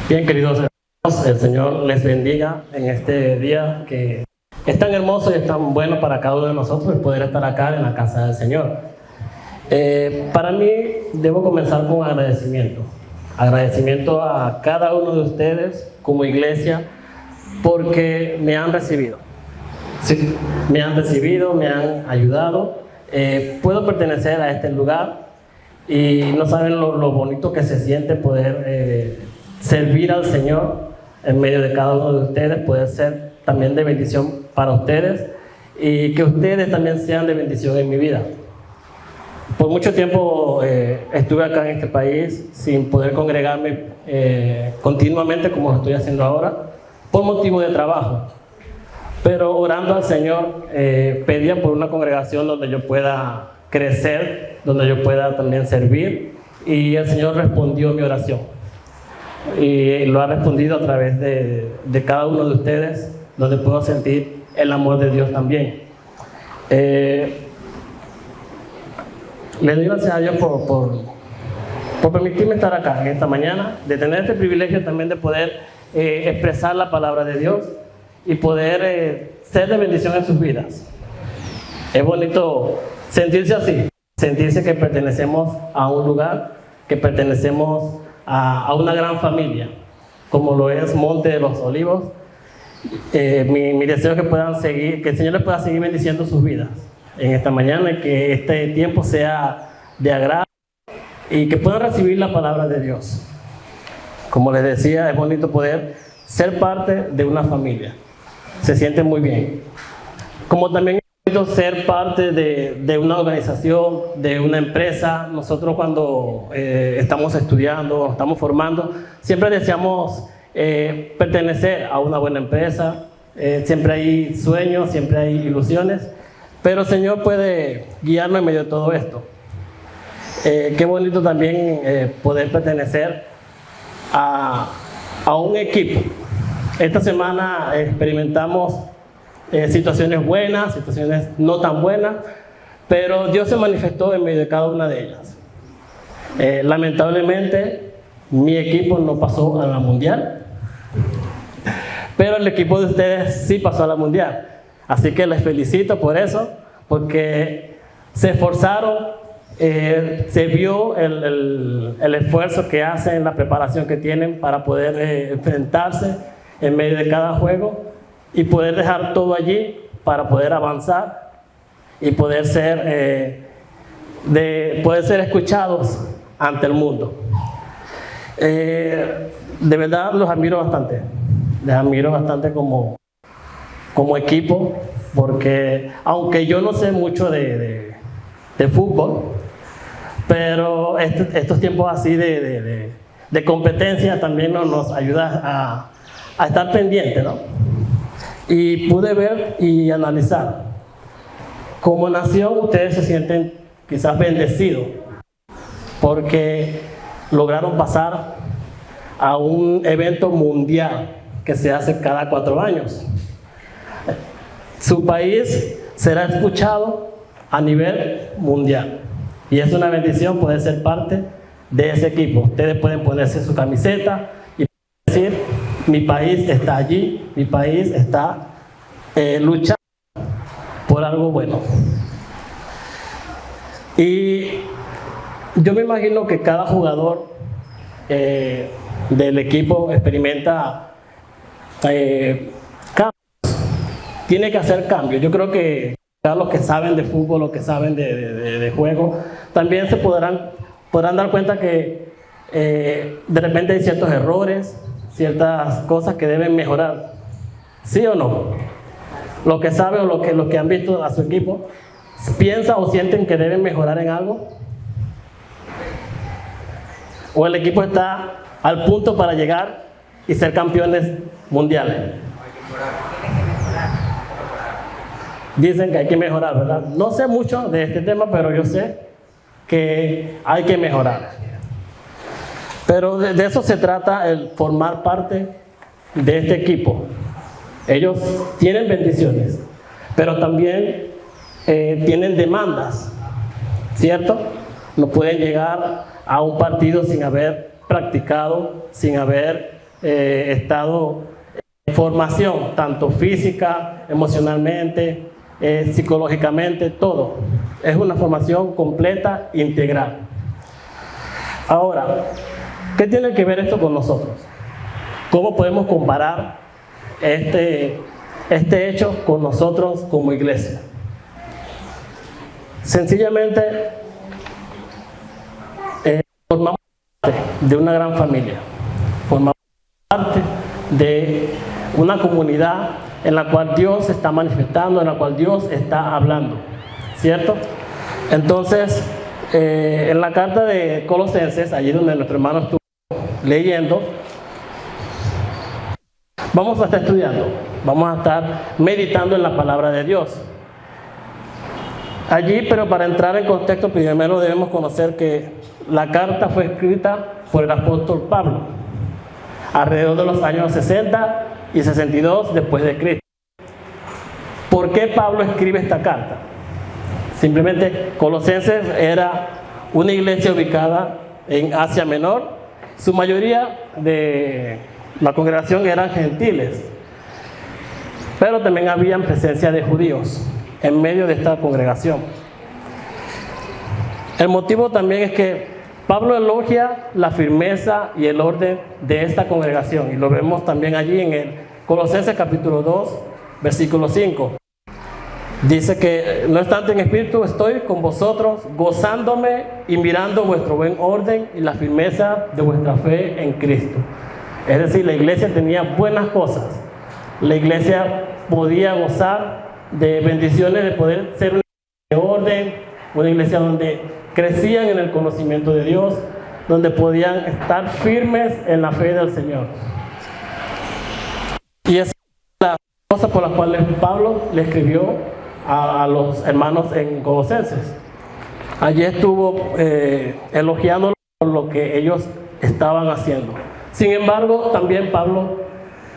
Bien, queridos hermanos, el Señor les bendiga en este día que es tan hermoso y es tan bueno para cada uno de nosotros el poder estar acá en la casa del Señor. Para mí, debo comenzar con agradecimiento. Agradecimiento a cada uno de ustedes como iglesia porque me han recibido. Sí, me han recibido, me han ayudado. Puedo pertenecer a este lugar y no saben lo bonito que se siente poder servir al Señor en medio de cada uno de ustedes, poder ser también de bendición para ustedes y que ustedes también sean de bendición en mi vida. Por mucho tiempo estuve acá en este país sin poder congregarme continuamente como lo estoy haciendo ahora, por motivo de trabajo. Pero orando al Señor, pedía por una congregación donde yo pueda crecer, donde yo pueda también servir, y el Señor respondió mi oración. Y lo ha respondido a través de cada uno de ustedes, donde puedo sentir el amor de Dios también. Le doy gracias a Dios por permitirme estar acá en esta mañana, de tener este privilegio también de poder expresar la palabra de Dios y poder ser de bendición en sus vidas. Es bonito sentirse así, sentirse que pertenecemos a un lugar, que pertenecemos a una gran familia, como lo es Monte de los Olivos. Mi deseo es que puedan seguir, que el Señor les pueda seguir bendiciendo sus vidas en esta mañana y que este tiempo sea de agrado y que puedan recibir la palabra de Dios. Como les decía, es bonito poder ser parte de una familia. Se siente muy bien. Como también es bonito ser parte de una organización, de una empresa. Nosotros cuando estamos estudiando, estamos formando, siempre deseamos pertenecer a una buena empresa. Siempre hay sueños, siempre hay ilusiones, pero el Señor puede guiarnos en medio de todo esto. Qué bonito también poder pertenecer a un equipo. Esta semana experimentamos situaciones buenas, situaciones no tan buenas, pero Dios se manifestó en medio de cada una de ellas. Lamentablemente, mi equipo no pasó a la mundial, pero el equipo de ustedes sí pasó a la mundial. Así que les felicito por eso, porque se esforzaron, se vio el esfuerzo que hacen, la preparación que tienen para poder enfrentarse en medio de cada juego y poder dejar todo allí para poder avanzar y poder ser escuchados ante el mundo. De verdad los admiro bastante. Les admiro bastante como equipo, porque aunque yo no sé mucho de fútbol, pero estos tiempos así de competencia también nos ayuda a estar pendiente, ¿no? Y pude ver y analizar. Como nación, ustedes se sienten quizás bendecidos porque lograron pasar a un evento mundial que se hace cada 4 años. Su país será escuchado a nivel mundial y es una bendición poder ser parte de ese equipo. Ustedes pueden ponerse su camiseta y decir: mi país está allí, mi país está luchando por algo bueno. Y yo me imagino que cada jugador del equipo experimenta cambios, tiene que hacer cambios. Yo creo que los que saben de fútbol, los que saben de juego, también se podrán dar cuenta que de repente hay ciertos errores, ciertas cosas que deben mejorar. ¿Sí o no? Los que saben o los que han visto a su equipo, ¿piensan o sienten que deben mejorar en algo? ¿O el equipo está al punto para llegar y ser campeones mundiales? Dicen que hay que mejorar, ¿verdad? No sé mucho de este tema, pero yo sé que hay que mejorar. Pero de eso se trata el formar parte de este equipo. Ellos tienen bendiciones, pero también tienen demandas, ¿cierto? No pueden llegar a un partido sin haber practicado, sin haber estado en formación, tanto física, emocionalmente, psicológicamente, todo. Es una formación completa, integral. Ahora, ¿qué tiene que ver esto con nosotros? ¿Cómo podemos comparar este hecho con nosotros como iglesia? Sencillamente, formamos parte de una gran familia, formamos parte de una comunidad en la cual Dios se está manifestando, en la cual Dios está hablando, ¿cierto? Entonces, en la carta de Colosenses, allí donde nuestro hermano estuvo leyendo, vamos a estar estudiando, vamos a estar meditando en la palabra de Dios. Allí, pero para entrar en contexto, primero debemos conocer que la carta fue escrita por el apóstol Pablo, alrededor de los años 60 y 62 después de Cristo. ¿Por qué Pablo escribe esta carta? Simplemente Colosenses era una iglesia ubicada en Asia Menor. Su mayoría de la congregación eran gentiles, pero también había presencia de judíos en medio de esta congregación. El motivo también es que Pablo elogia la firmeza y el orden de esta congregación, y lo vemos también allí en el Colosenses capítulo 2, versículo 5. Dice que no obstante en espíritu estoy con vosotros, gozándome y mirando vuestro buen orden y la firmeza de vuestra fe en Cristo. Es decir, la iglesia tenía buenas cosas. La iglesia podía gozar de bendiciones, de poder ser una iglesia de orden, una iglesia donde crecían en el conocimiento de Dios, donde podían estar firmes en la fe del Señor. Y esa es la cosa por la cual Pablo le escribió a los hermanos en Colosenses. Allí estuvo elogiándolos por lo que ellos estaban haciendo. Sin embargo, también Pablo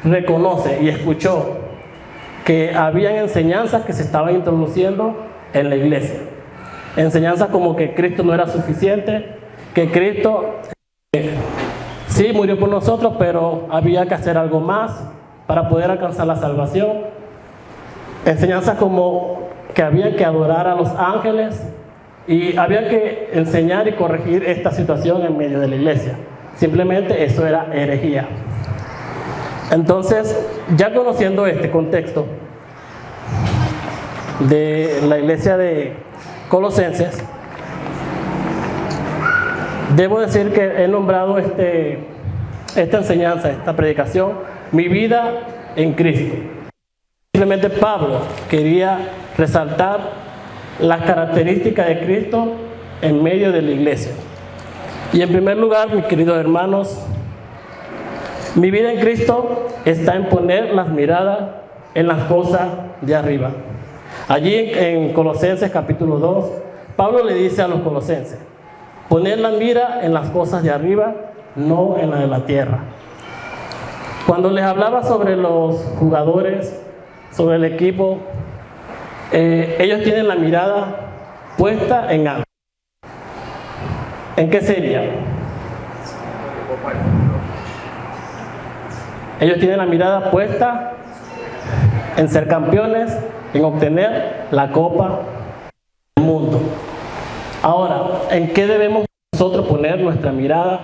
reconoce y escuchó que habían enseñanzas que se estaban introduciendo en la iglesia. Enseñanzas como que Cristo no era suficiente, que Cristo sí murió por nosotros, pero había que hacer algo más para poder alcanzar la salvación. Enseñanzas como que había que adorar a los ángeles y había que enseñar y corregir esta situación en medio de la iglesia. Simplemente eso era herejía. Entonces, ya conociendo este contexto de la iglesia de Colosenses, debo decir que he nombrado esta enseñanza, esta predicación, mi vida en Cristo. Simplemente Pablo quería resaltar las características de Cristo en medio de la iglesia. Y en primer lugar, mis queridos hermanos, mi vida en Cristo está en poner las miradas en las cosas de arriba. Allí en Colosenses capítulo 2, Pablo le dice a los colosenses, poner la mira en las cosas de arriba, no en la de la tierra. Cuando les hablaba sobre los jugadores, sobre el equipo, ellos tienen la mirada puesta en algo. ¿En qué sería? Ellos tienen la mirada puesta en ser campeones, en obtener la Copa del Mundo. Ahora, ¿en qué debemos nosotros poner nuestra mirada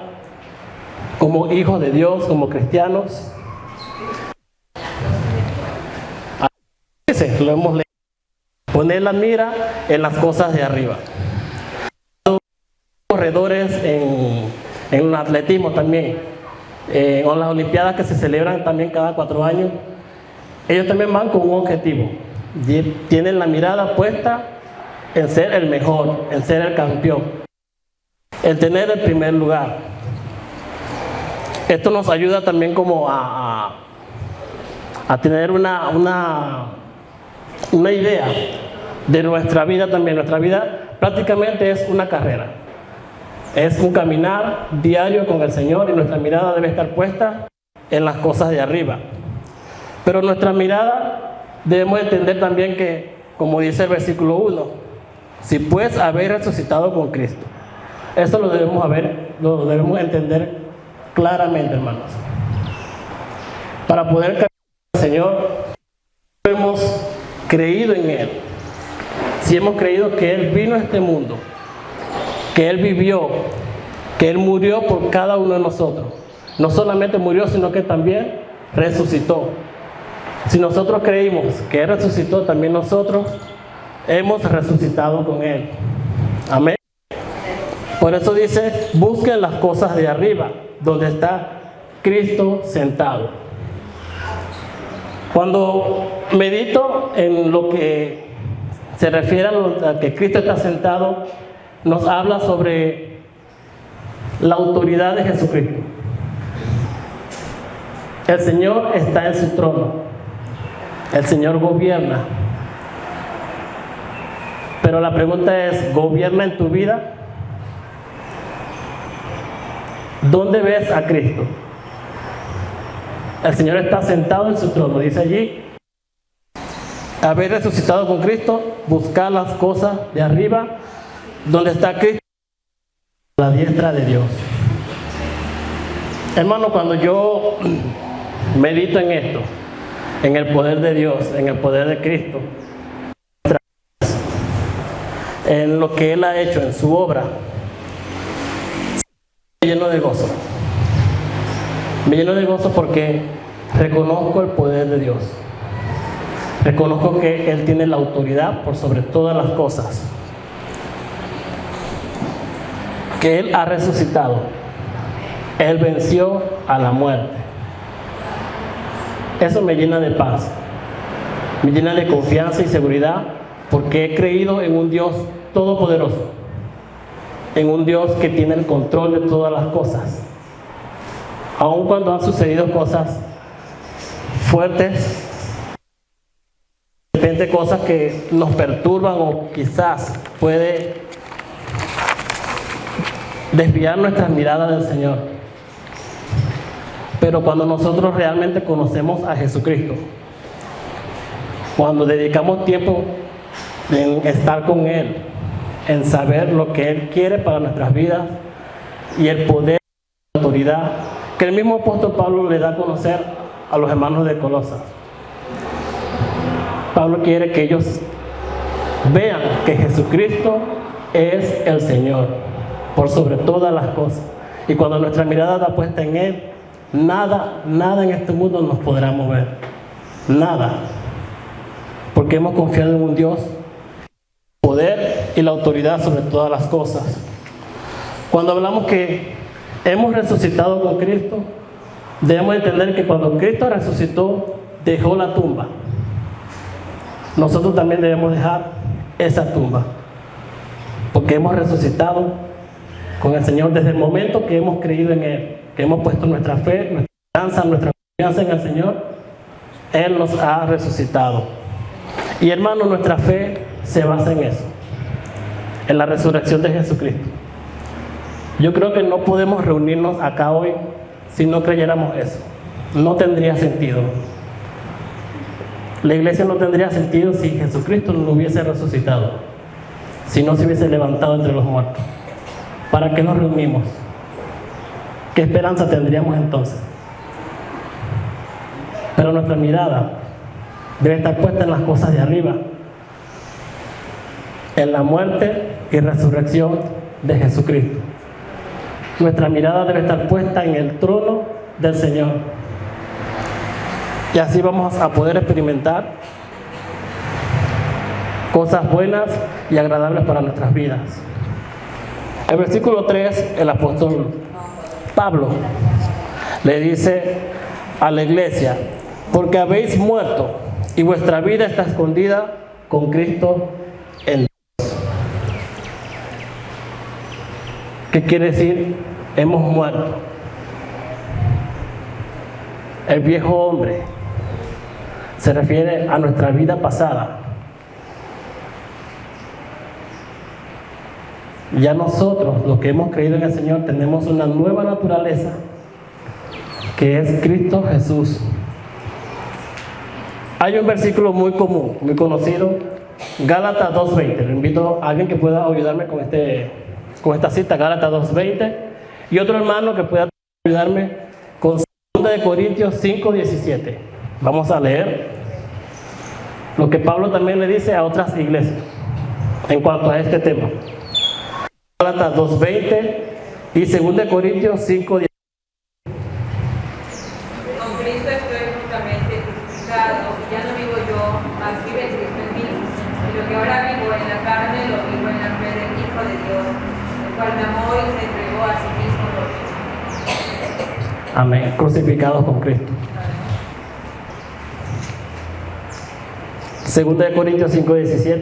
como hijos de Dios, como cristianos? Lo hemos leído. Poner la mira en las cosas de arriba. Los corredores en el atletismo también, con las olimpiadas que se celebran también cada 4 años, ellos también van con un objetivo. Tienen la mirada puesta en ser el mejor, en ser el campeón, en tener el primer lugar. Esto nos ayuda también como a tener una idea de nuestra vida también. Nuestra vida prácticamente es una carrera, es un caminar diario con el Señor, y nuestra mirada debe estar puesta en las cosas de arriba. Pero nuestra mirada debemos entender también que, como dice el versículo 1, si pues habéis resucitado con Cristo. Eso lo debemos entender claramente, hermanos. para poder caminar al Señor, hemos creído en Él. Si hemos creído que Él vino a este mundo, que Él vivió, que Él murió por cada uno de nosotros. No solamente murió, sino que también resucitó. Si nosotros creímos que Él resucitó, también nosotros hemos resucitado con Él. Amén. Por eso dice, busquen las cosas de arriba, donde está Cristo sentado. Cuando medito en lo que se refiere a que Cristo está sentado, nos habla sobre la autoridad de Jesucristo. El Señor está en su trono. El Señor gobierna. Pero la pregunta es, ¿gobierna en tu vida? ¿Dónde ves a Cristo? El Señor está sentado en su trono. Dice allí, haber resucitado con Cristo, buscar las cosas de arriba, donde está Cristo, a la diestra de Dios. Hermano, cuando yo medito en esto, en el poder de Dios, en el poder de Cristo, en lo que Él ha hecho, en su obra, me lleno de gozo. Me lleno de gozo porque reconozco el poder de Dios. Reconozco que Él tiene la autoridad por sobre todas las cosas. Que Él ha resucitado. Él venció a la muerte. Eso me llena de paz. Me llena de confianza y seguridad porque he creído en un Dios todopoderoso. En un Dios que tiene el control de todas las cosas. Aun cuando han sucedido cosas fuertes, de repente cosas que nos perturban o quizás puede desviar nuestras miradas del Señor. Pero cuando nosotros realmente conocemos a Jesucristo, cuando dedicamos tiempo en estar con Él, en saber lo que Él quiere para nuestras vidas y el poder, la autoridad que el mismo apóstol Pablo le da a conocer a los hermanos de Colosas. Pablo quiere que ellos vean que Jesucristo es el Señor por sobre todas las cosas. Y cuando nuestra mirada está puesta en Él, nada en este mundo nos podrá mover. Nada. Porque hemos confiado en un Dios, poder y la autoridad sobre todas las cosas. Cuando hablamos que hemos resucitado con Cristo, debemos entender que cuando Cristo resucitó, dejó la tumba. Nosotros también debemos dejar esa tumba. Porque hemos resucitado con el Señor desde el momento que hemos creído en Él, que hemos puesto nuestra fe, nuestra esperanza, nuestra confianza en el Señor. Él nos ha resucitado. Y hermano, nuestra fe se basa en eso, en la resurrección de Jesucristo. Yo creo que no podemos reunirnos acá hoy si no creyéramos eso. No tendría sentido. La iglesia no tendría sentido si Jesucristo no hubiese resucitado, si no se hubiese levantado entre los muertos. ¿Para qué nos reunimos? ¿Qué esperanza tendríamos entonces? Pero nuestra mirada debe estar puesta en las cosas de arriba, en la muerte y resurrección de Jesucristo. Nuestra mirada debe estar puesta en el trono del Señor. Y así vamos a poder experimentar cosas buenas y agradables para nuestras vidas. El versículo 3, el apóstol Pablo le dice a la iglesia: porque habéis muerto y vuestra vida está escondida con Cristo en Dios. ¿Qué quiere decir? Hemos muerto. El viejo hombre se refiere a nuestra vida pasada. Ya nosotros, los que hemos creído en el Señor, tenemos una nueva naturaleza, que es Cristo Jesús. Hay un versículo muy común, muy conocido, Gálatas 2:20. Le invito a alguien que pueda ayudarme con esta cita, Gálatas 2:20, y otro hermano que pueda ayudarme con 2 Segunda de Corintios 5:17. Vamos a leer lo que Pablo también le dice a otras iglesias en cuanto a este tema. Gálatas 2:20 y 2 Corintios 5:17. Con Cristo estoy juntamente crucificado, y ya no vivo yo, mas vive Cristo en mí. Y lo que ahora vivo en la carne, lo vivo en la fe del Hijo de Dios, el cual me amó y se entregó a sí mismo por mí. Amén. Crucificados con Cristo. 2 de Corintios 5:17.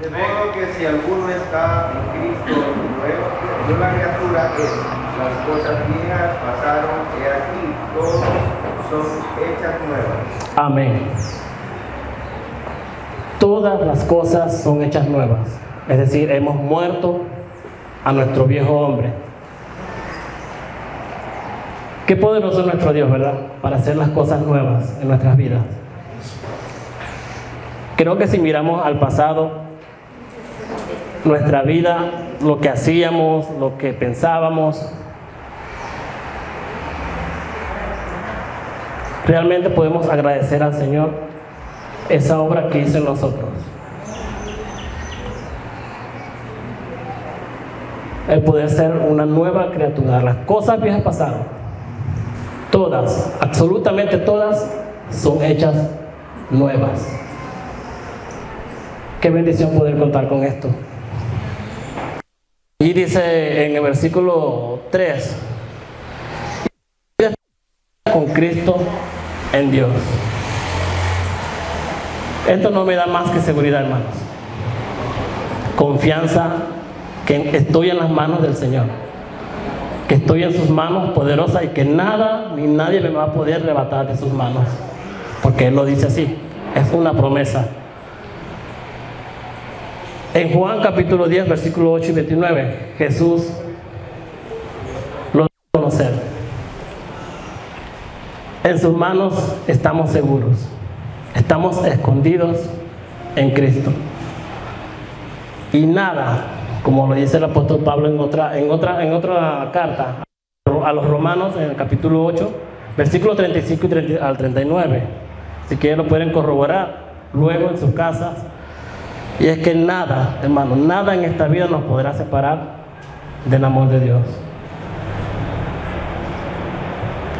De modo que si alguno está en Cristo, nueva criatura es. Las cosas viejas pasaron, he aquí, todos son hechas nuevas. Amén. Todas las cosas son hechas nuevas. Es decir, hemos muerto a nuestro viejo hombre. Qué poderoso es nuestro Dios, ¿verdad? Para hacer las cosas nuevas en nuestras vidas. Creo que si miramos al pasado, nuestra vida, lo que hacíamos, lo que pensábamos, realmente podemos agradecer al Señor esa obra que hizo en nosotros. El poder ser una nueva criatura. Las cosas viejas pasaron. Todas, absolutamente todas, son hechas nuevas. Qué bendición poder contar con esto. Y dice en el versículo 3, con Cristo en Dios. Esto no me da más que seguridad, hermanos. Confianza que estoy en las manos del Señor, que estoy en sus manos poderosas y que nada ni nadie me va a poder arrebatar de sus manos, porque Él lo dice así, es una promesa. En Juan capítulo 10, versículo 8 y 29, Jesús lo da a conocer. En sus manos estamos seguros, estamos escondidos en Cristo. Y nada, como lo dice el apóstol Pablo en otra carta a los romanos, en el capítulo 8, versículos 35 al 39. Si quieren lo pueden corroborar luego en sus casas. Y es que nada, hermano, nada en esta vida nos podrá separar del amor de Dios.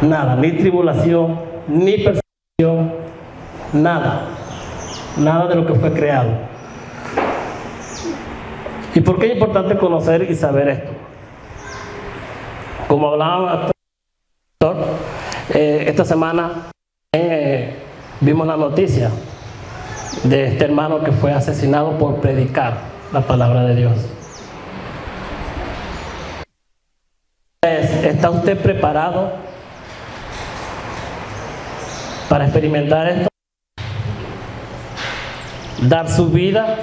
Nada, ni tribulación, ni persecución, nada. Nada de lo que fue creado. ¿Y por qué es importante conocer y saber esto? Como hablábamos esta semana, vimos la noticia de este hermano que fue asesinado por predicar la palabra de Dios. ¿Está usted preparado para experimentar esto? Dar su vida.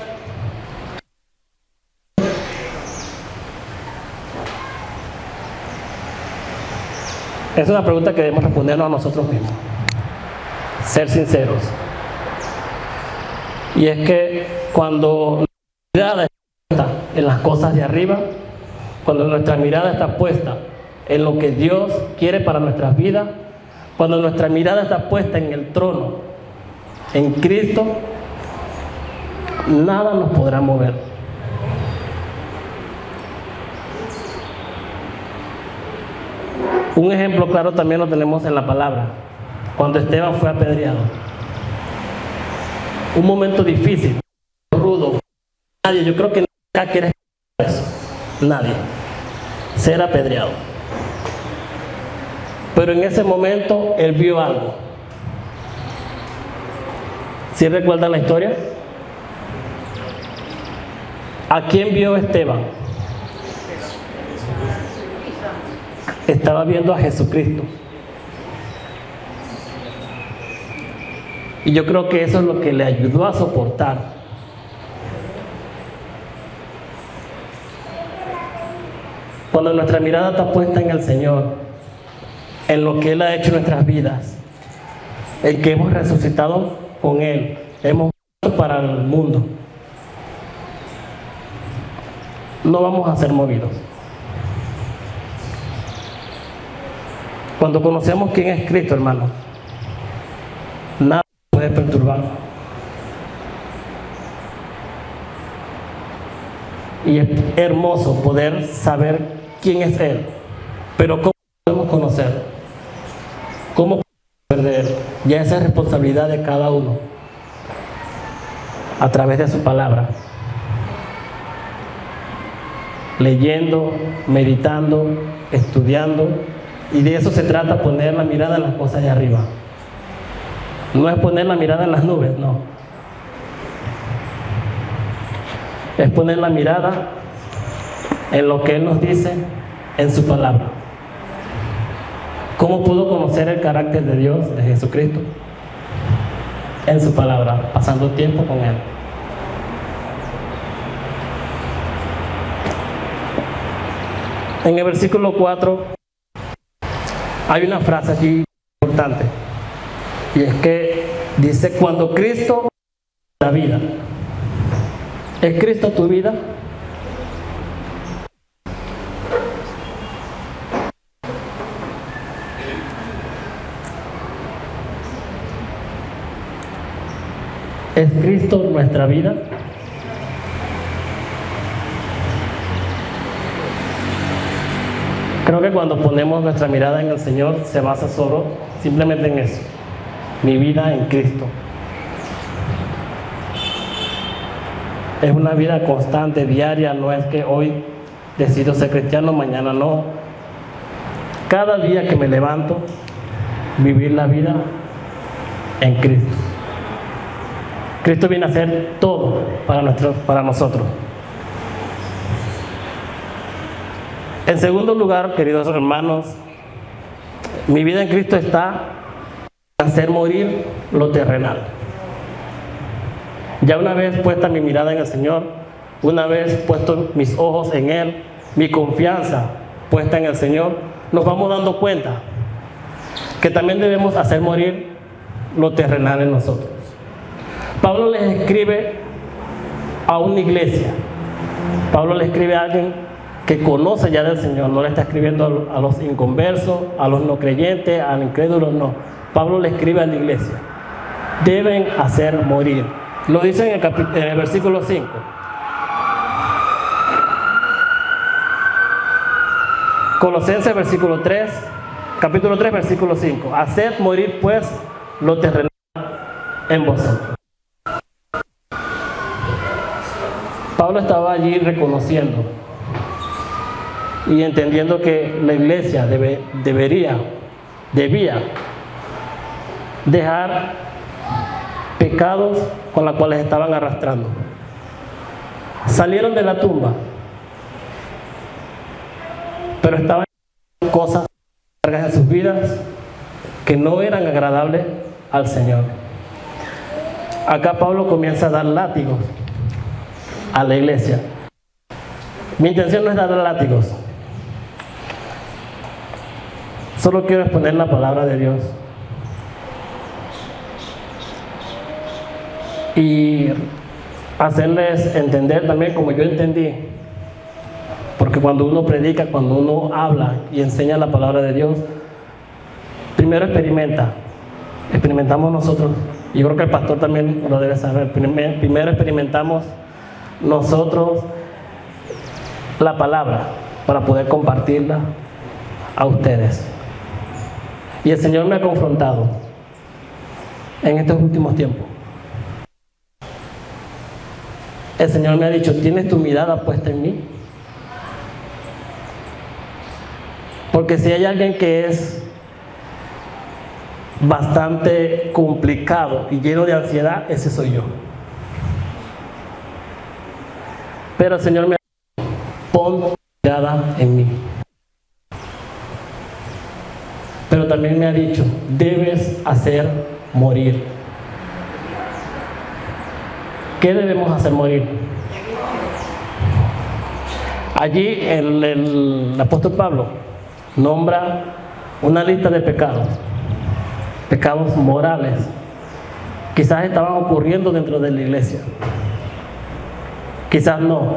Es una pregunta que debemos respondernos a nosotros mismos. Ser sinceros. Y es que cuando nuestra mirada está en las cosas de arriba, cuando nuestra mirada está puesta en lo que Dios quiere para nuestras vidas, cuando nuestra mirada está puesta en el trono, en Cristo, nada nos podrá mover. Un ejemplo claro también lo tenemos en la palabra, cuando Esteban fue apedreado. Un momento difícil, rudo. Nadie, yo creo que nadie quiere eso. Nadie. Ser apedreado. Pero en ese momento él vio algo. ¿Sí recuerdan la historia? ¿A quién vio Esteban? Estaba viendo a Jesucristo. Y yo creo que eso es lo que le ayudó a soportar. Cuando nuestra mirada está puesta en el Señor, en lo que Él ha hecho en nuestras vidas, en que hemos resucitado con Él, hemos muerto para el mundo, no vamos a ser movidos. Cuando conocemos quién es Cristo, hermano, nada puede perturbar. Y es hermoso poder saber quién es Él. Pero ¿cómo podemos conocer? ¿Cómo podemos perder? Ya esa es responsabilidad de cada uno. A través de su palabra. Leyendo, meditando, estudiando. Y de eso se trata, poner la mirada en las cosas de arriba. No es poner la mirada en las nubes, no. Es poner la mirada en lo que Él nos dice en su palabra. ¿Cómo pudo conocer el carácter de Dios, de Jesucristo? En su palabra, pasando tiempo con Él. En el versículo 4 hay una frase aquí importante, y es que dice: cuando Cristo da vida. ¿Es Cristo tu vida? ¿Es Cristo nuestra vida? Creo que cuando ponemos nuestra mirada en el Señor se basa solo simplemente en eso: mi vida en Cristo. Es una vida constante, diaria, no es que hoy decido ser cristiano, mañana no. Cada día que me levanto, vivir la vida en Cristo. Cristo viene a hacer todo para nosotros. En segundo lugar, queridos hermanos, mi vida en Cristo está en hacer morir lo terrenal. Ya una vez puesta mi mirada en el Señor, una vez puesto mis ojos en Él, mi confianza puesta en el Señor, nos vamos dando cuenta que también debemos hacer morir lo terrenal en nosotros. Pablo les escribe a una iglesia. Pablo le escribe a alguien que conoce ya del Señor. No le está escribiendo a los inconversos, a los no creyentes, a los incrédulos, no. Pablo le escribe a la iglesia: deben hacer morir. Lo dice en el versículo 5. Colosenses versículo 3, capítulo 3, versículo 5. Haced morir pues lo terrenal en vosotros. Pablo estaba allí reconociendo y entendiendo que la iglesia debía dejar pecados con los cuales estaban arrastrando. Salieron de la tumba, pero estaban cosas cargas en sus vidas que no eran agradables al Señor. Acá Pablo comienza a dar látigos a la iglesia. Mi intención no es dar látigos, solo quiero exponer la palabra de Dios y hacerles entender también como yo entendí, porque cuando uno predica, cuando uno habla y enseña la palabra de Dios, primero experimentamos nosotros. Yo creo que el pastor también lo debe saber. Primero experimentamos nosotros la palabra para poder compartirla a ustedes. Y el Señor me ha confrontado en estos últimos tiempos. El Señor me ha dicho: ¿tienes tu mirada puesta en mí? Porque si hay alguien que es bastante complicado y lleno de ansiedad, ese soy yo. Pero el Señor me ha dicho: pon tu mirada en mí. Pero también me ha dicho: debes hacer morir. ¿Qué debemos hacer morir? Allí el apóstol Pablo nombra una lista de pecados morales, quizás estaban ocurriendo dentro de la iglesia, quizás no,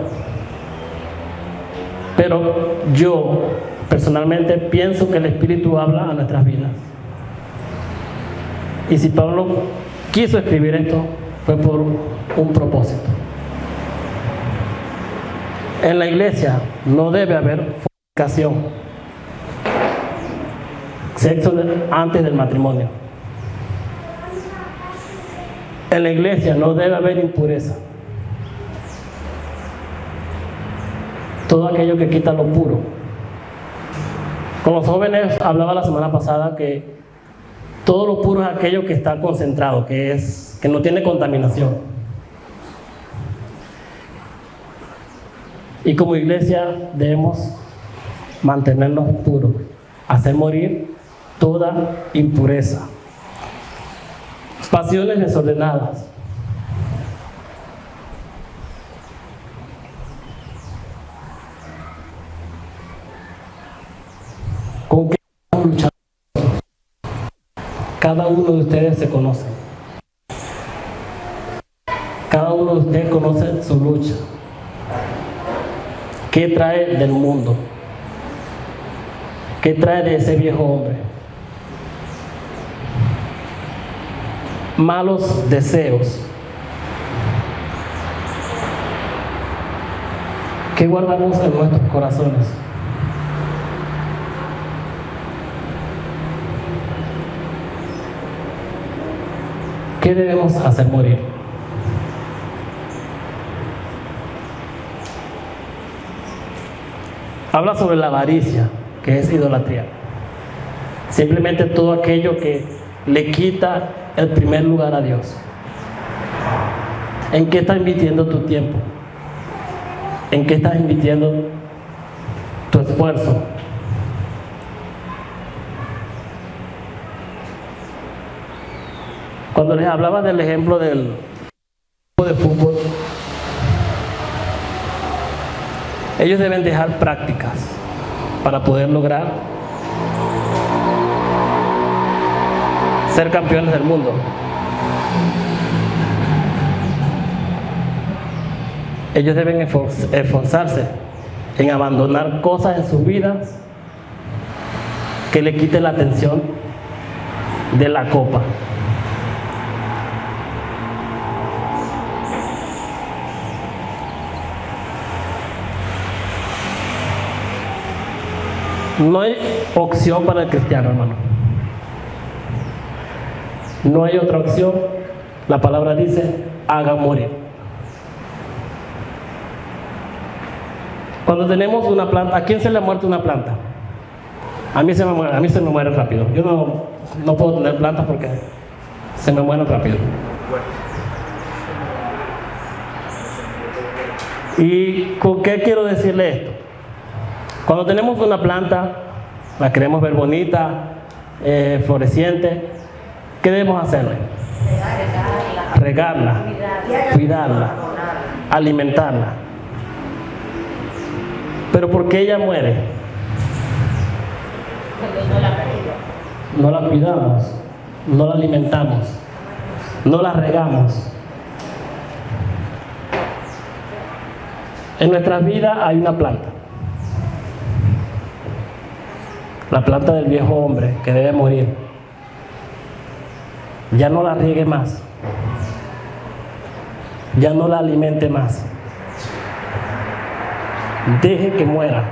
pero yo Personalmente pienso que el Espíritu habla a nuestras vidas. Y si Pablo quiso escribir esto, fue por un propósito. En la iglesia no debe haber fornicación, sexo antes del matrimonio. En la iglesia no debe haber impureza. Todo aquello que quita lo puro. Con los jóvenes hablaba la semana pasada que todo lo puro es aquello que está concentrado, que no tiene contaminación. Y como iglesia debemos mantenernos puros, hacer morir toda impureza, pasiones desordenadas. ¿Con qué estamos luchando? Cada uno de ustedes se conoce. Cada uno de ustedes conoce su lucha. ¿Qué trae del mundo? ¿Qué trae de ese viejo hombre? Malos deseos. ¿Qué guardamos en nuestros corazones? ¿Qué debemos hacer morir? Habla sobre la avaricia, que es idolatría. Simplemente todo aquello que le quita el primer lugar a Dios. ¿En qué estás invirtiendo tu tiempo? ¿En qué estás invirtiendo tu esfuerzo? Cuando les hablaba del ejemplo del equipo de fútbol, ellos deben dejar prácticas para poder lograr ser campeones del mundo. Ellos deben esforzarse en abandonar cosas en sus vidas que le quiten la atención de la copa. No hay opción para el cristiano, hermano. No hay otra opción. La palabra dice, haga morir. Cuando tenemos una planta, ¿a quién se le ha muerto una planta? A mí se me muere rápido. Yo no puedo tener plantas porque se me mueren rápido. ¿Y con qué quiero decirle esto? Cuando tenemos una planta, la queremos ver bonita, floreciente, ¿qué debemos hacerle? Regarla, cuidarla, alimentarla. Pero ¿por qué ella muere? No la cuidamos, no la alimentamos, no la regamos. En nuestras vidas hay una planta. La planta del viejo hombre que debe morir. Ya no la riegue más. Ya no la alimente más. Deje que muera.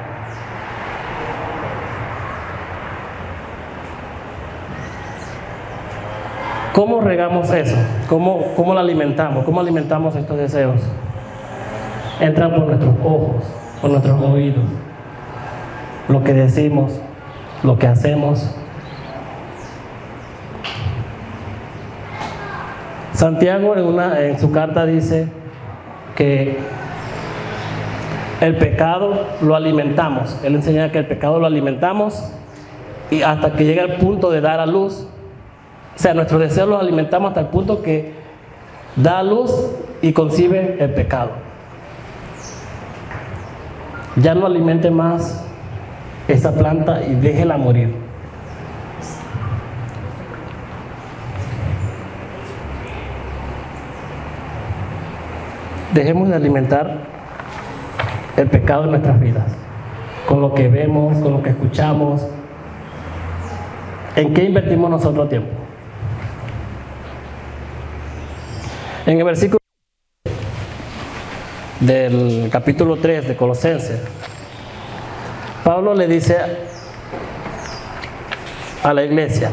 ¿Cómo regamos eso? ¿Cómo la alimentamos? ¿Cómo alimentamos estos deseos? Entran por nuestros ojos, por nuestros oídos. Lo que decimos, lo que hacemos. Santiago en su carta dice que el pecado lo alimentamos. Él enseña que el pecado lo alimentamos y hasta que llega el punto de dar a luz. O sea, nuestros deseos los alimentamos hasta el punto que da a luz y concibe el pecado. Ya no alimente más esa planta y déjela morir. Dejemos de alimentar el pecado en nuestras vidas con lo que vemos, con lo que escuchamos. ¿En qué invertimos nosotros tiempo? En el versículo del capítulo 3 de Colosenses, Pablo le dice a la iglesia: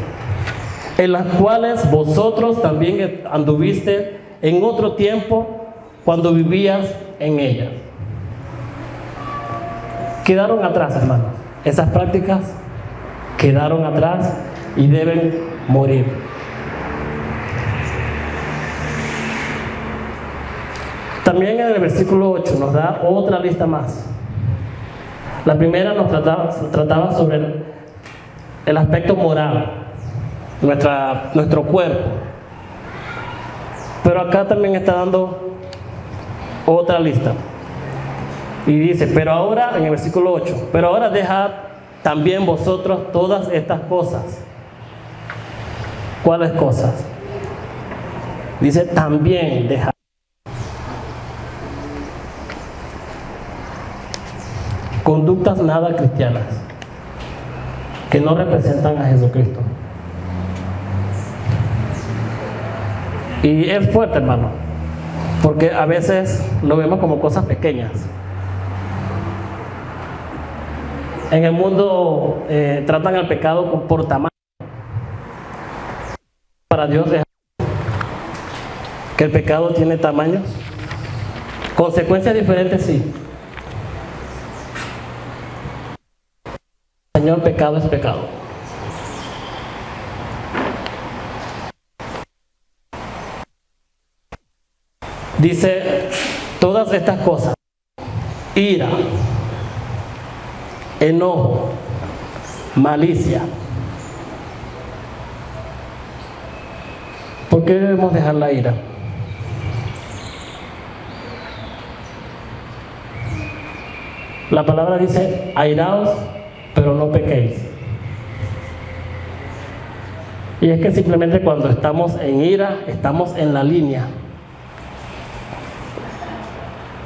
en las cuales vosotros también anduviste en otro tiempo cuando vivías en ella. Quedaron atrás, hermanos. Esas prácticas quedaron atrás y deben morir. También en el versículo 8 nos da otra lista más. La primera nos trataba sobre el aspecto moral, nuestro cuerpo. Pero acá también está dando otra lista. Y dice, pero ahora, en el versículo 8, pero ahora dejad también vosotros todas estas cosas. ¿Cuáles cosas? Dice, también dejad. Conductas nada cristianas, que no representan a Jesucristo. Y es fuerte, hermano, porque a veces lo vemos como cosas pequeñas. En el mundo tratan el pecado por tamaño. Para Dios es que el pecado tiene tamaños. Consecuencias diferentes, sí. Señor, pecado es pecado. Dice todas estas cosas: ira, enojo, malicia. ¿Por qué debemos dejar la ira? La palabra dice: airaos, pero no pequéis. Y es que simplemente cuando estamos en ira, estamos en la línea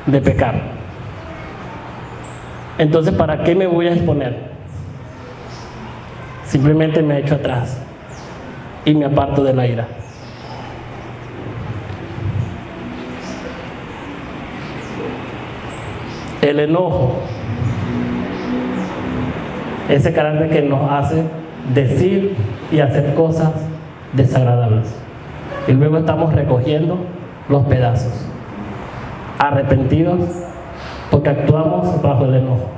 de pecar. Entonces, ¿para qué me voy a exponer? Simplemente me echo atrás y me aparto de la ira. El enojo, ese carácter que nos hace decir y hacer cosas desagradables. Y luego estamos recogiendo los pedazos, arrepentidos porque actuamos bajo el enojo.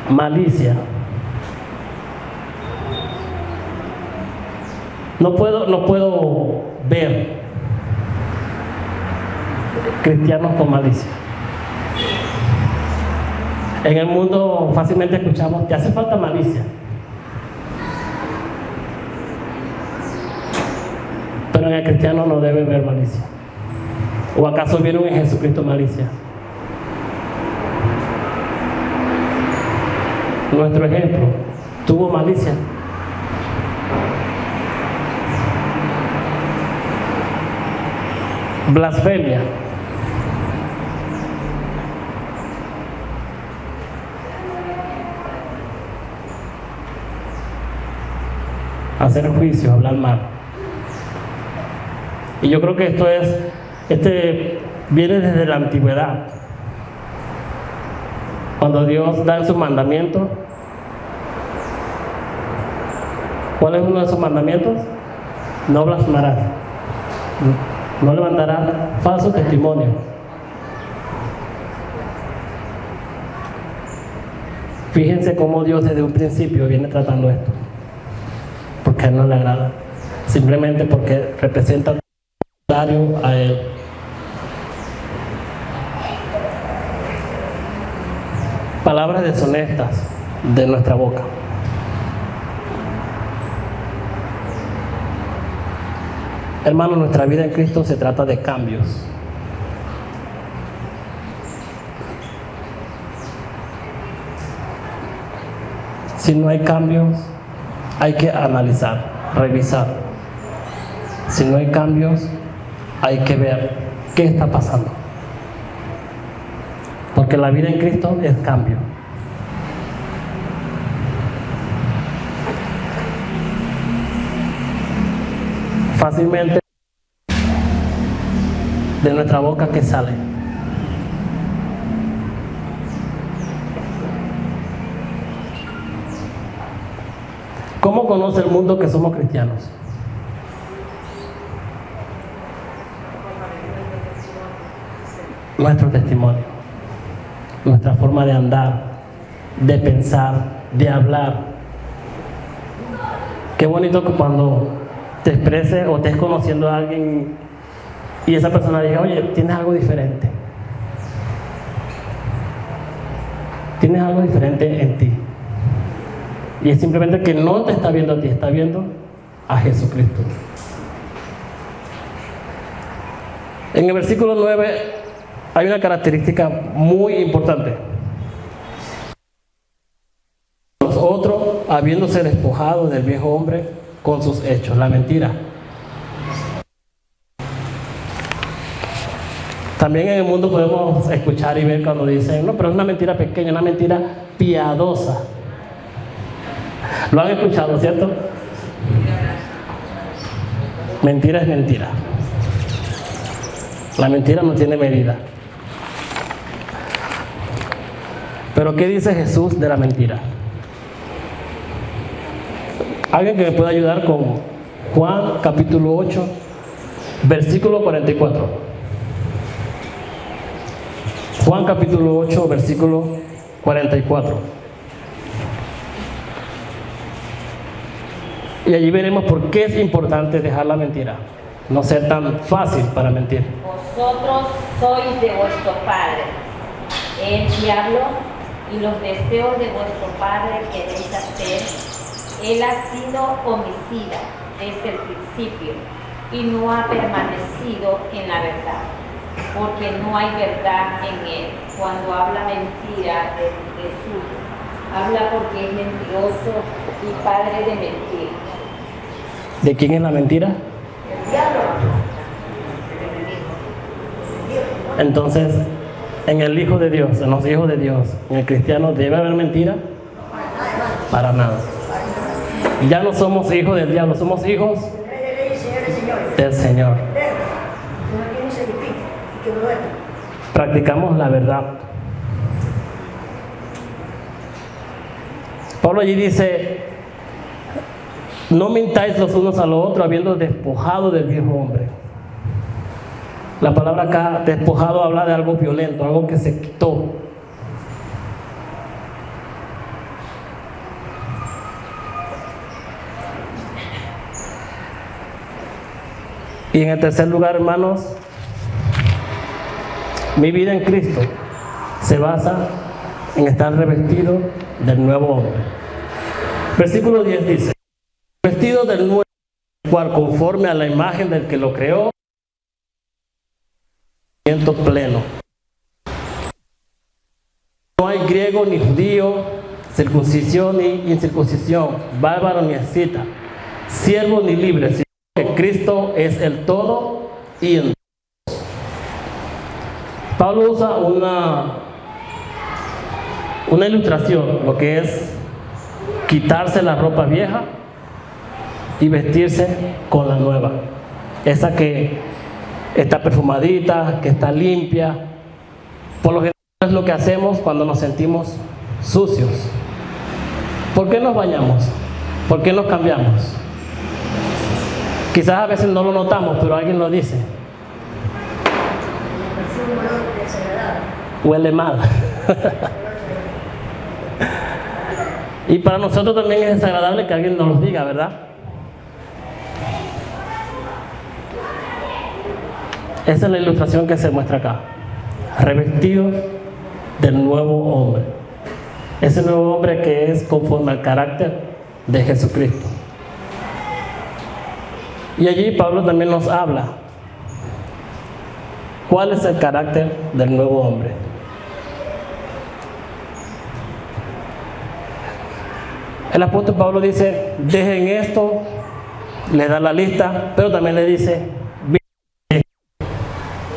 Malicia. No puedo ver cristianos con malicia. En el mundo fácilmente escuchamos que hace falta malicia. Pero en el cristiano no debe haber malicia. ¿O acaso vieron en Jesucristo malicia? Nuestro ejemplo tuvo malicia. Blasfemia. Hacer juicio, hablar mal. Y yo creo que viene desde la antigüedad. Cuando Dios da sus mandamientos, ¿cuál es uno de sus mandamientos? No blasfarás, no levantarás falso testimonio. Fíjense cómo Dios desde un principio viene tratando esto, porque a Él no le agrada, simplemente porque representa un contrario a Él. Palabras deshonestas de nuestra boca. Hermano, nuestra vida en Cristo se trata de cambios. Si no hay cambios, hay que analizar, revisar. Si no hay cambios, hay que ver qué está pasando. porque la vida en Cristo es cambio. Fácilmente de nuestra boca que sale. ¿Cómo conoce el mundo que somos cristianos? Nuestro testimonio, nuestra forma de andar, de pensar, de hablar. Qué bonito que cuando te expreses o estés conociendo a alguien y esa persona diga, oye, tienes algo diferente. Tienes algo diferente en ti. Y es simplemente que no te está viendo a ti, está viendo a Jesucristo. En el versículo 9 hay una característica muy importante. Los otros, habiéndose despojado del viejo hombre con sus hechos, la mentira. También en el mundo podemos escuchar y ver cuando dicen, no, pero es una mentira pequeña, una mentira piadosa. Lo han escuchado, ¿cierto? Mentira es mentira. La mentira no tiene medida. Pero ¿qué dice Jesús de la mentira? Alguien que me pueda ayudar con Juan capítulo 8, versículo 44. Juan capítulo 8, versículo 44. Y allí veremos por qué es importante dejar la mentira, no ser tan fácil para mentir. Vosotros sois de vuestro padre, el diablo, y los deseos de vuestro padre queréis hacer. Él ha sido homicida desde el principio y no ha permanecido en la verdad, porque no hay verdad en él. Cuando habla mentira de Jesús, habla porque es mentiroso y padre de mentira. ¿De quién es la mentira? El diablo. Entonces, en el Hijo de Dios, en los hijos de Dios, en el cristiano, ¿debe haber mentira? Para nada. Ya no somos hijos del diablo, somos hijos del Señor. Practicamos la verdad. Pablo allí dice, no mintáis los unos a los otros habiendo despojado del viejo hombre. La palabra acá, despojado, habla de algo violento, algo que se quitó. Y en el tercer lugar, hermanos, mi vida en Cristo se basa en estar revestido del nuevo hombre. Versículo 10 dice, vestido del nuevo, cual conforme a la imagen del que lo creó, pleno. No hay griego ni judío, circuncisión ni incircuncisión, bárbaro ni escita, siervo ni libre, sino que Cristo es el todo y en todos. Pablo usa una ilustración, lo que es quitarse la ropa vieja y vestirse con la nueva, esa que está perfumadita, que está limpia. Por lo general es lo que hacemos cuando nos sentimos sucios. ¿Por qué nos bañamos? ¿Por qué nos cambiamos? Quizás a veces no lo notamos, pero alguien lo dice. Huele mal. Y para nosotros también es desagradable que alguien nos lo diga, ¿verdad? Esa es la ilustración que se muestra acá. Revestidos del nuevo hombre. Ese nuevo hombre que es conforme al carácter de Jesucristo. Y allí Pablo también nos habla. ¿Cuál es el carácter del nuevo hombre? El apóstol Pablo dice, dejen esto, le da la lista, pero también le dice,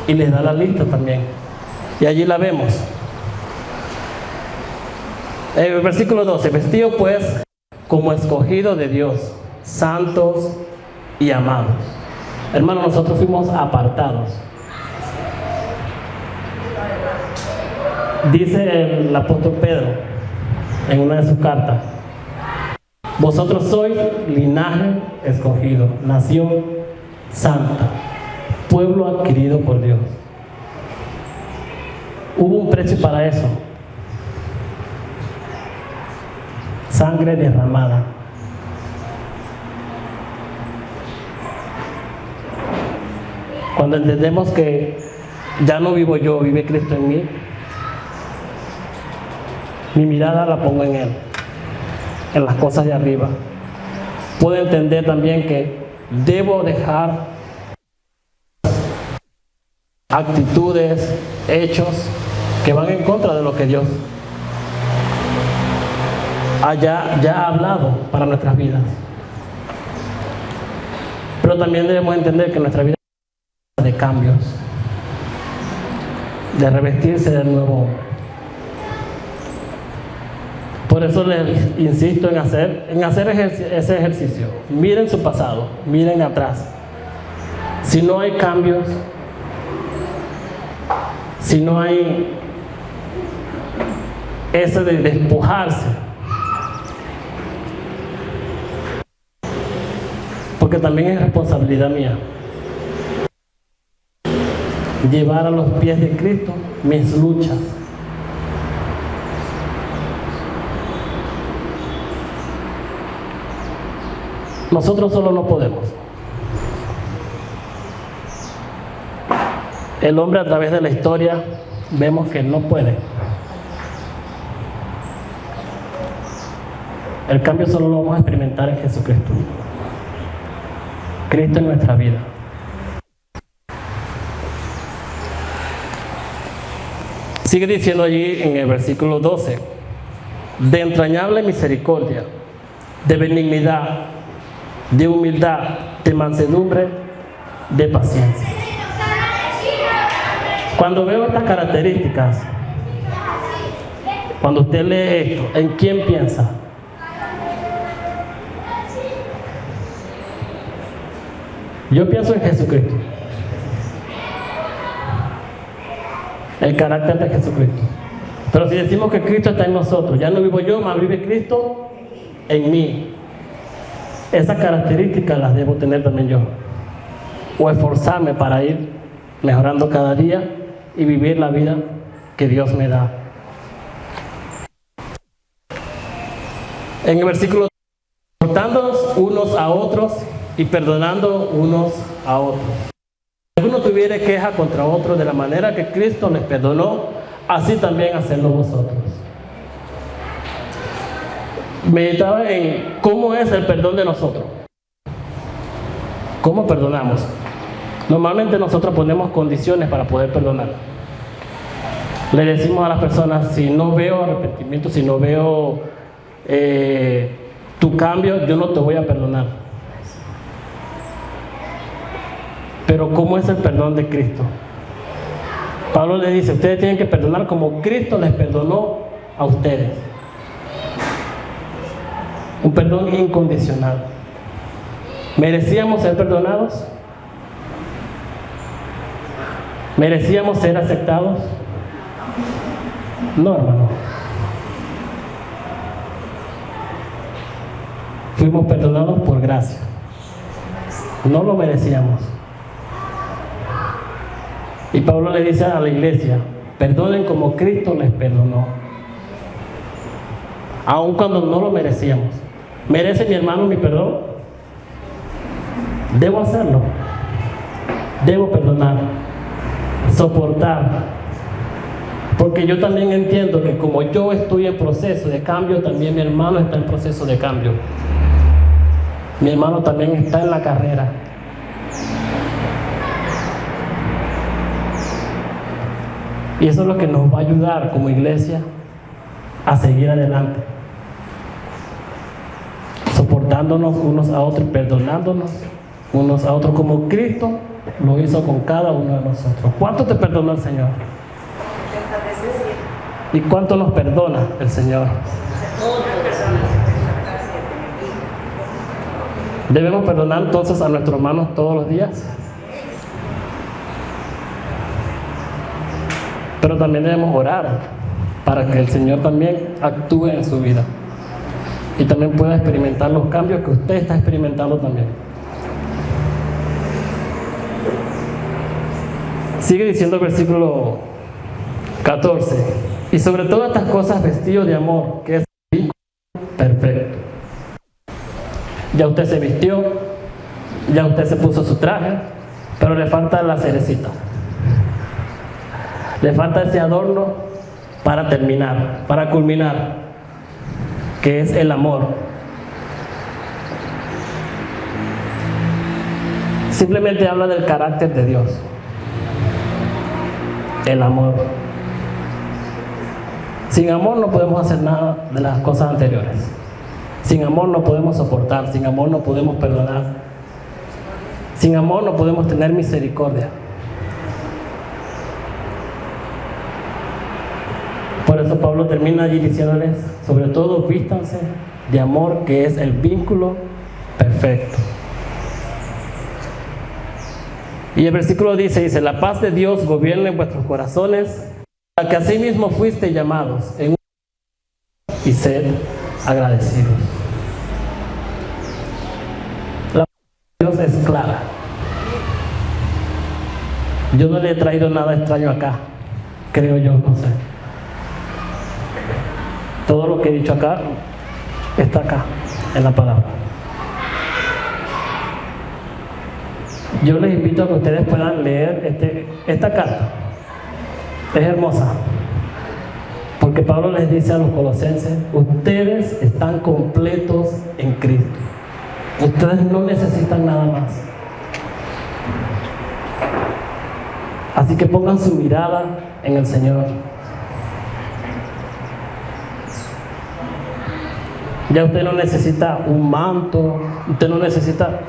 y les da la lista también. Y allí la vemos. El versículo 12, vestido pues como escogido de Dios, santos y amados. Hermanos, nosotros fuimos apartados. Dice el apóstol Pedro en una de sus cartas: vosotros sois linaje escogido, nación santa, pueblo adquirido por Dios. Hubo un precio para eso. Sangre derramada. Cuando entendemos que ya no vivo yo, vive Cristo en mí, mi mirada la pongo en Él, en las cosas de arriba. Puedo entender también que debo dejar actitudes, hechos que van en contra de lo que Dios ya ha hablado para nuestras vidas. Pero también debemos entender que nuestra vida es de cambios, de revestirse del nuevo hombre. Por eso les insisto en hacer ese ejercicio. Miren su pasado, miren atrás. Si no hay cambios, si no hay ese de despojarse, porque también es responsabilidad mía llevar a los pies de Cristo mis luchas. Nosotros solo no podemos. El hombre, a través de la historia, vemos que no puede. El cambio solo lo vamos a experimentar en Jesucristo. Cristo en nuestra vida. Sigue diciendo allí en el versículo 12: de entrañable misericordia, de benignidad, de humildad, de mansedumbre, de paciencia. Cuando veo estas características, cuando usted lee esto, ¿en quién piensa? Yo pienso en Jesucristo. El carácter de Jesucristo. Pero si decimos que Cristo está en nosotros, ya no vivo yo, más vive Cristo en mí. Esas características las debo tener también yo. O esforzarme para ir mejorando cada día y vivir la vida que Dios me da. En el versículo: soportándonos unos a otros y perdonando unos a otros. Si alguno tuviere queja contra otro, de la manera que Cristo les perdonó, así también hacedlo vosotros. Meditaba en cómo es el perdón de nosotros. ¿Cómo perdonamos? Normalmente nosotros ponemos condiciones para poder perdonar. Le decimos a las personas: si no veo arrepentimiento, si no veo tu cambio, yo no te voy a perdonar. Pero ¿cómo es el perdón de Cristo? Pablo le dice: ustedes tienen que perdonar como Cristo les perdonó a ustedes. Un perdón incondicional. ¿Merecíamos ser perdonados? ¿Merecíamos ser aceptados? No, hermano. Fuimos perdonados por gracia. No lo merecíamos. Y Pablo le dice a la iglesia: perdonen como Cristo les perdonó. Aun cuando no lo merecíamos. ¿Merece mi hermano mi perdón? Debo hacerlo. Debo perdonar. Soportar. Porque yo también entiendo que como yo estoy en proceso de cambio, también mi hermano está en proceso de cambio. Mi hermano también está en la carrera. Y eso es lo que nos va a ayudar como iglesia a seguir adelante. Soportándonos unos a otros, perdonándonos unos a otros, como Cristo lo hizo con cada uno de nosotros. ¿Cuánto te perdonó el Señor? ¿Y cuánto nos perdona el Señor? ¿Debemos perdonar entonces a nuestros hermanos todos los días? Pero también debemos orar para que el Señor también actúe en su vida y también pueda experimentar los cambios que usted está experimentando también. Sigue diciendo el versículo 14: y sobre todas estas cosas vestidos de amor, que es el vínculo perfecto. Ya usted se vistió, ya usted se puso su traje, pero le falta la cerecita. Le falta ese adorno para terminar, para culminar, que es el amor. Simplemente habla del carácter de Dios. El amor. Sin amor no podemos hacer nada de las cosas anteriores. Sin amor no podemos soportar, sin amor no podemos perdonar. Sin amor no podemos tener misericordia. Por eso Pablo termina allí diciéndoles: sobre todo vístanse de amor, que es el vínculo perfecto. Y el versículo dice: la paz de Dios gobierne en vuestros corazones, a que asimismo fuiste llamados en un y sed agradecidos. La paz de Dios es clara. Yo no le he traído nada extraño acá, creo yo, no sé. Todo lo que he dicho acá está acá, en la palabra. Yo les invito a que ustedes puedan leer esta carta. Es hermosa, porque Pablo les dice a los colosenses: ustedes están completos en Cristo. Ustedes no necesitan nada más. Así que pongan su mirada en el Señor. Ya usted no necesita un manto, usted no necesita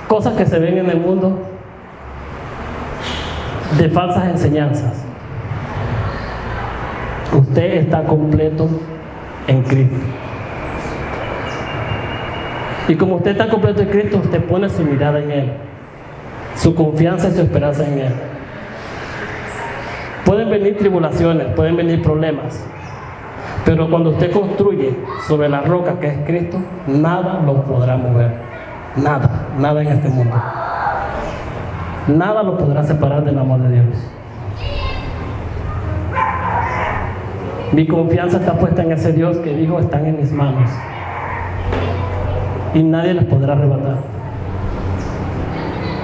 cosas que se ven en el mundo de falsas enseñanzas. Usted está completo en Cristo. Y como usted está completo en Cristo, usted pone su mirada en Él, su confianza y su esperanza en Él. Pueden venir tribulaciones, pueden venir problemas, pero cuando usted construye sobre la roca que es Cristo, nada lo podrá mover. Nada en este mundo. Nada lo podrá separar del amor de Dios. Mi confianza está puesta en ese Dios que dijo: están en mis manos y nadie les podrá arrebatar.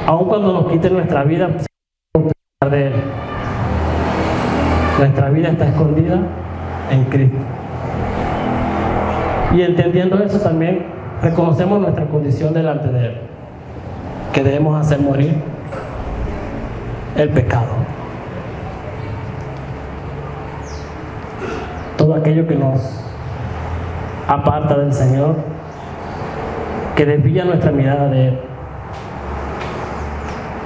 Aun cuando nos quiten nuestra vida de Él, nuestra vida está escondida en Cristo. Y entendiendo eso, también reconocemos nuestra condición delante de Él, que debemos hacer morir el pecado, todo aquello que nos aparta del Señor, que desvía nuestra mirada de Él.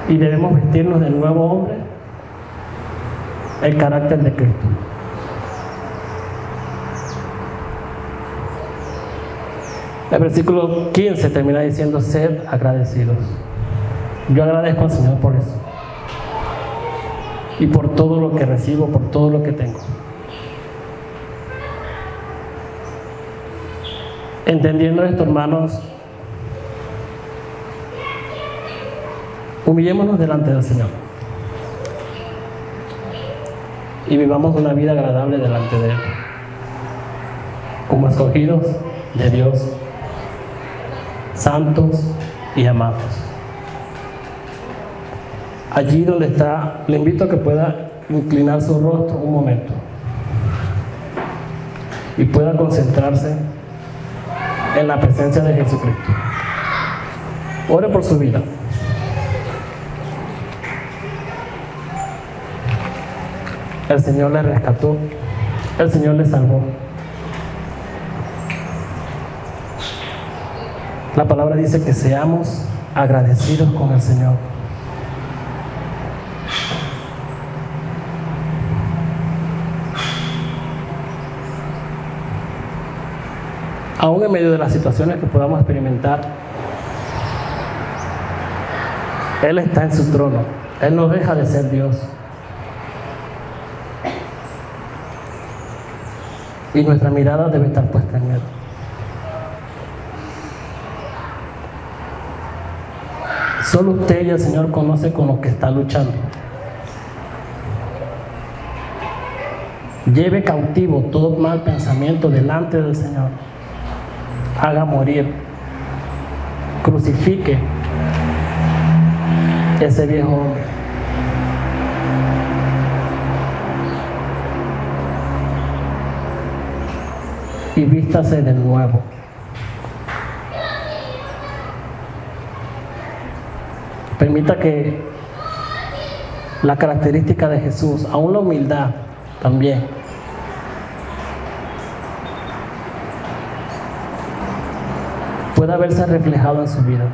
Y debemos vestirnos del nuevo hombre, el carácter de Cristo. El versículo 15 termina diciendo: sed agradecidos. Yo agradezco al Señor por eso, y por todo lo que recibo, por todo lo que tengo. Entendiendo esto, hermanos, humillémonos delante del Señor y vivamos una vida agradable delante de Él, como escogidos de Dios, santos y amados. Allí donde está, le invito a que pueda inclinar su rostro un momento y pueda concentrarse en la presencia de Jesucristo. Ore por su vida. El Señor le rescató, el Señor le salvó. La palabra dice que seamos agradecidos con el Señor. aún en medio de las situaciones que podamos experimentar, Él está en su trono. Él no deja de ser Dios. Y nuestra mirada debe estar puesta en Él. Solo usted y el Señor conoce con lo que está luchando. Lleve cautivo todo mal pensamiento delante del Señor. Haga morir. Crucifique ese viejo hombre. Y vístase de nuevo. Permita que la característica de Jesús, aún la humildad también, pueda verse reflejado en su vida.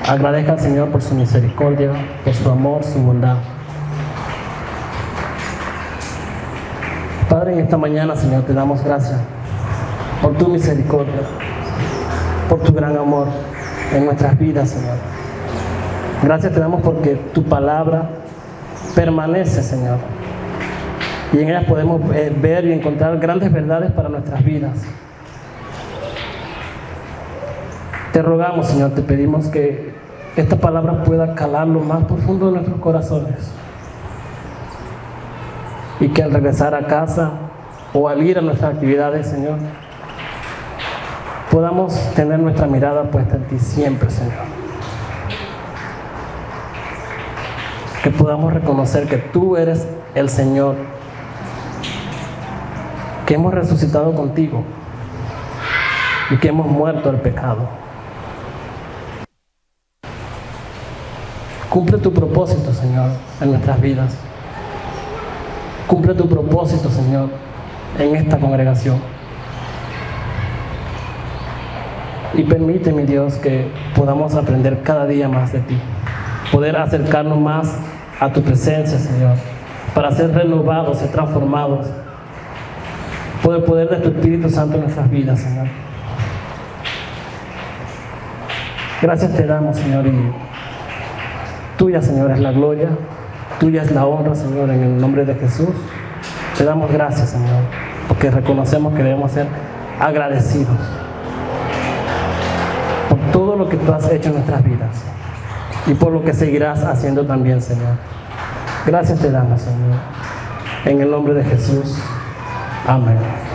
Agradezca al Señor por su misericordia, por su amor, su bondad. Padre, en esta mañana, Señor, te damos gracias por tu misericordia, por tu gran amor en nuestras vidas, Señor. Gracias te damos porque tu palabra permanece, Señor. Y en ellas podemos ver y encontrar grandes verdades para nuestras vidas. Te rogamos, Señor, te pedimos que esta palabra pueda calar lo más profundo de nuestros corazones. Y que al regresar a casa o al ir a nuestras actividades, Señor, podamos tener nuestra mirada puesta en ti siempre, Señor. Que podamos reconocer que tú eres el Señor, que hemos resucitado contigo y que hemos muerto al pecado. Cumple tu propósito, Señor, en nuestras vidas. Cumple tu propósito, Señor, en esta congregación. Y permite, mi Dios, que podamos aprender cada día más de ti. Poder acercarnos más a tu presencia, Señor, para ser renovados, ser transformados por el poder de tu Espíritu Santo en nuestras vidas, Señor. Gracias te damos, Señor, y tuya, Señor, es la gloria, tuya es la honra, Señor, en el nombre de Jesús. Te damos gracias, Señor, porque reconocemos que debemos ser agradecidos por todo lo que tú has hecho en nuestras vidas y por lo que seguirás haciendo también, Señor. Gracias te damos, Señor, en el nombre de Jesús. Amén.